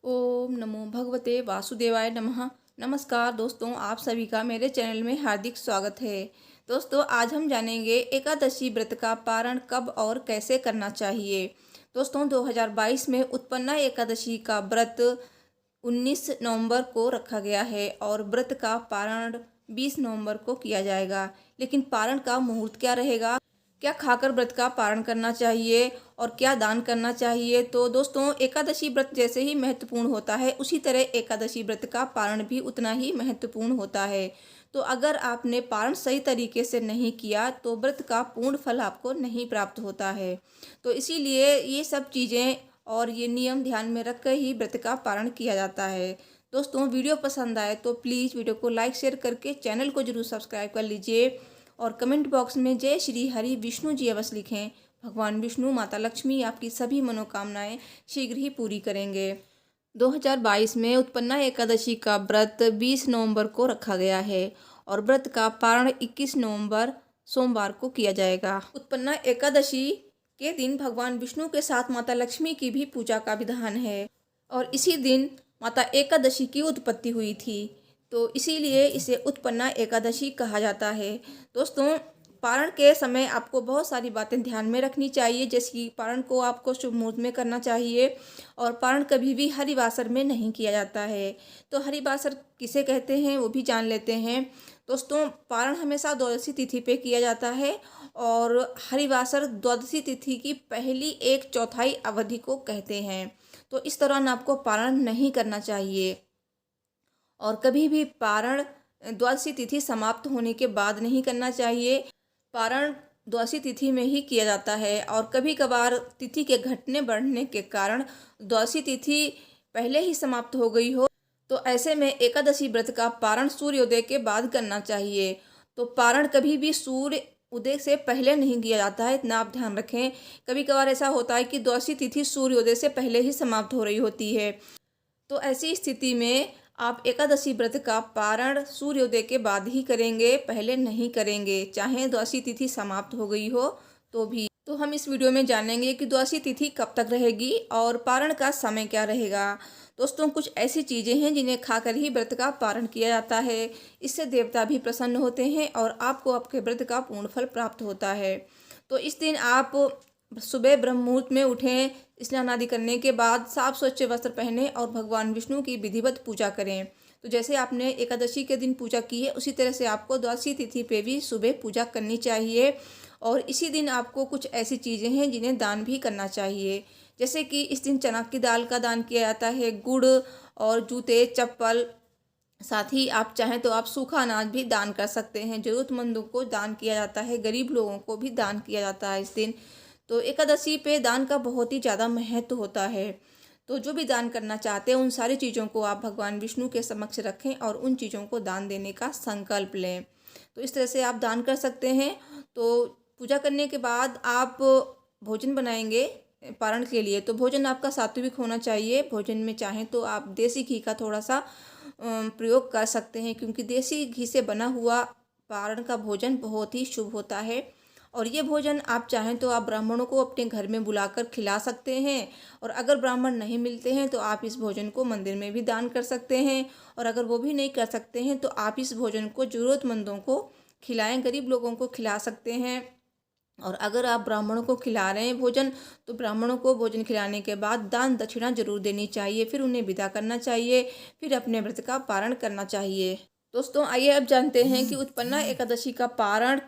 ओम नमो भगवते वासुदेवाय नमः। नमस्कार दोस्तों, आप सभी का मेरे चैनल में हार्दिक स्वागत है। दोस्तों, आज हम जानेंगे एकादशी व्रत का पारण कब और कैसे करना चाहिए। दोस्तों, 2022 में उत्पन्ना एकादशी का व्रत 19 नवंबर को रखा गया है और व्रत का पारण 20 नवंबर को किया जाएगा। लेकिन पारण का मुहूर्त क्या रहेगा, क्या खाकर व्रत का पारण करना चाहिए और क्या दान करना चाहिए। तो दोस्तों, एकादशी व्रत जैसे ही महत्वपूर्ण होता है, उसी तरह एकादशी व्रत का पारण भी उतना ही महत्वपूर्ण होता है। तो अगर आपने पारण सही तरीके से नहीं किया तो व्रत का पूर्ण फल आपको नहीं प्राप्त होता है। तो इसीलिए ये सब चीज़ें और ये नियम ध्यान में रख कर ही व्रत का पारण किया जाता है। दोस्तों, वीडियो पसंद आए तो प्लीज़ वीडियो को लाइक शेयर करके चैनल को जरूर सब्सक्राइब कर लीजिए और कमेंट बॉक्स में जय श्री हरि विष्णु जी अवश्य लिखें। भगवान विष्णु माता लक्ष्मी आपकी सभी मनोकामनाएं शीघ्र ही पूरी करेंगे। 2022 में उत्पन्ना एकादशी का व्रत 20 नवंबर को रखा गया है और व्रत का पारण 21 नवंबर सोमवार को किया जाएगा। उत्पन्ना एकादशी के दिन भगवान विष्णु के साथ माता लक्ष्मी की भी पूजा का विधान है और इसी दिन माता एकादशी की उत्पत्ति हुई थी, तो इसीलिए इसे उत्पन्ना एकादशी कहा जाता है। दोस्तों, पारण के समय आपको बहुत सारी बातें ध्यान में रखनी चाहिए, जैसे कि पारण को आपको शुभ मुहूर्त में करना चाहिए और पारण कभी भी हरिवासर में नहीं किया जाता है। तो हरिवासर किसे कहते हैं वो भी जान लेते हैं। दोस्तों, पारण हमेशा द्वादशी तिथि पे किया जाता है और हरिवासर द्वादशी तिथि की पहली 1/4 अवधि को कहते हैं। तो इस दौरान आपको पारण नहीं करना चाहिए और कभी भी पारण द्वादशी तिथि समाप्त होने के बाद नहीं करना चाहिए। पारण द्वादशी तिथि में ही किया जाता है और कभी कभार तिथि के घटने बढ़ने के कारण द्वादशी तिथि पहले ही समाप्त हो गई हो, तो ऐसे में एकादशी व्रत का पारण सूर्योदय के बाद करना चाहिए। तो पारण कभी भी सूर्य उदय से पहले नहीं किया जाता है, इतना आप ध्यान रखें। कभी कभार ऐसा होता है कि द्वादशी तिथि सूर्योदय से पहले ही समाप्त हो रही होती है, तो ऐसी स्थिति में आप एकादशी व्रत का पारण सूर्योदय के बाद ही करेंगे, पहले नहीं करेंगे, चाहे द्वादशी तिथि समाप्त हो गई हो तो भी। तो हम इस वीडियो में जानेंगे कि द्वादशी तिथि कब तक रहेगी और पारण का समय क्या रहेगा। दोस्तों, कुछ ऐसी चीज़ें हैं जिन्हें खाकर ही व्रत का पारण किया जाता है। इससे देवता भी प्रसन्न होते हैं और आपको आपके व्रत का पूर्ण फल प्राप्त होता है। तो इस दिन आप सुबह ब्रह्म मुहूर्त में उठें, स्नान आदि करने के बाद साफ स्वच्छ वस्त्र पहने और भगवान विष्णु की विधिवत पूजा करें। तो जैसे आपने एकादशी के दिन पूजा की है, उसी तरह से आपको द्वादशी तिथि पे भी सुबह पूजा करनी चाहिए। और इसी दिन आपको कुछ ऐसी चीज़ें हैं जिन्हें दान भी करना चाहिए, जैसे कि इस दिन चना की दाल का दान किया जाता है, गुड़ और जूते चप्पल। साथ ही आप चाहें तो आप सूखा अनाज भी दान कर सकते हैं। ज़रूरतमंदों को दान किया जाता है, गरीब लोगों को भी दान किया जाता है इस दिन। तो एकादशी पे दान का बहुत ही ज़्यादा महत्व होता है। तो जो भी दान करना चाहते हैं, उन सारी चीज़ों को आप भगवान विष्णु के समक्ष रखें और उन चीज़ों को दान देने का संकल्प लें। तो इस तरह से आप दान कर सकते हैं। तो पूजा करने के बाद आप भोजन बनाएंगे पारण के लिए, तो भोजन आपका सात्विक होना चाहिए। भोजन में चाहें तो आप देसी घी का थोड़ा सा प्रयोग कर सकते हैं, क्योंकि देसी घी से बना हुआ पारण का भोजन बहुत ही शुभ होता है। और ये भोजन आप चाहें तो आप ब्राह्मणों को अपने घर में बुलाकर खिला सकते हैं, और अगर ब्राह्मण नहीं मिलते हैं तो आप इस भोजन को मंदिर में भी दान कर सकते हैं। और अगर वो भी नहीं कर सकते हैं तो आप इस भोजन को ज़रूरतमंदों को खिलाएं, गरीब लोगों को खिला सकते हैं। और अगर आप ब्राह्मणों को खिला रहे हैं भोजन, तो ब्राह्मणों को भोजन खिलाने के बाद दान दक्षिणा जरूर देनी चाहिए, फिर उन्हें विदा करना चाहिए, फिर अपने व्रत का पारण करना चाहिए। दोस्तों, आइए अब जानते हैं कि उत्पन्ना एकादशी का पारण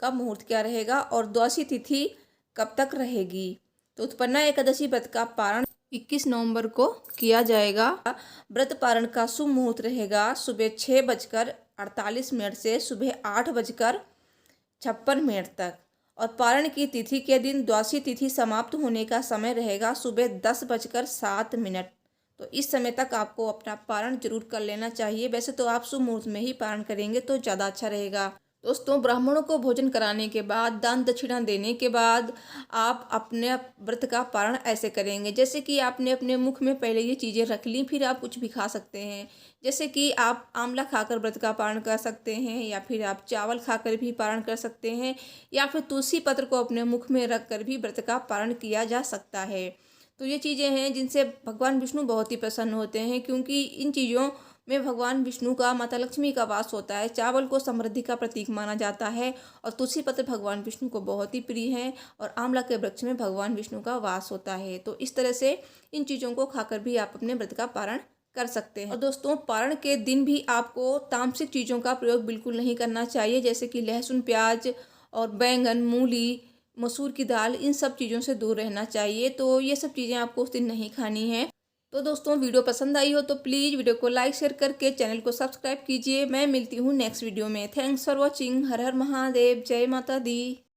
का मुहूर्त क्या रहेगा और द्वादशी तिथि कब तक रहेगी। तो उत्पन्ना एकादशी व्रत का पारण 21 नवंबर को किया जाएगा। व्रत पारण का शुभ मुहूर्त रहेगा सुबह 6:48 से सुबह 8:56 तक, और पारण की तिथि के दिन द्वादशी तिथि समाप्त होने का समय रहेगा सुबह 10:07। तो इस समय तक आपको अपना पारण जरूर कर लेना चाहिए। वैसे तो आप शुभ मुहूर्त में ही पारण करेंगे तो ज़्यादा अच्छा रहेगा। दोस्तों, ब्राह्मणों को भोजन कराने के बाद, दान दक्षिणा देने के बाद आप अपने व्रत का पारण ऐसे करेंगे, जैसे कि आपने अपने मुख में पहले ये चीज़ें रख ली, फिर आप कुछ भी खा सकते हैं। जैसे कि आप आंवला खाकर व्रत का पारण कर सकते हैं, या फिर आप चावल खाकर भी पारण कर सकते हैं, या फिर तुलसी पत्र को अपने मुख में रख कर भी व्रत का पारण किया जा सकता है। तो ये चीज़ें हैं जिनसे भगवान विष्णु बहुत ही प्रसन्न होते हैं, क्योंकि इन चीज़ों में भगवान विष्णु का, माता लक्ष्मी का वास होता है। चावल को समृद्धि का प्रतीक माना जाता है और तुलसी पत्र भगवान विष्णु को बहुत ही प्रिय है और आंवला के वृक्ष में भगवान विष्णु का वास होता है। तो इस तरह से इन चीज़ों को खाकर भी आप अपने व्रत का पारण कर सकते हैं। और दोस्तों, पारण के दिन भी आपको तामसिक चीज़ों का प्रयोग बिल्कुल नहीं करना चाहिए, जैसे कि लहसुन, प्याज और बैंगन, मूली, मसूर की दाल, इन सब चीज़ों से दूर रहना चाहिए। तो ये सब चीज़ें आपको उस दिन नहीं खानी है। तो दोस्तों, वीडियो पसंद आई हो तो प्लीज़ वीडियो को लाइक शेयर करके चैनल को सब्सक्राइब कीजिए। मैं मिलती हूँ नेक्स्ट वीडियो में। Thanks for watching. Har Har Mahadev. जय माता दी।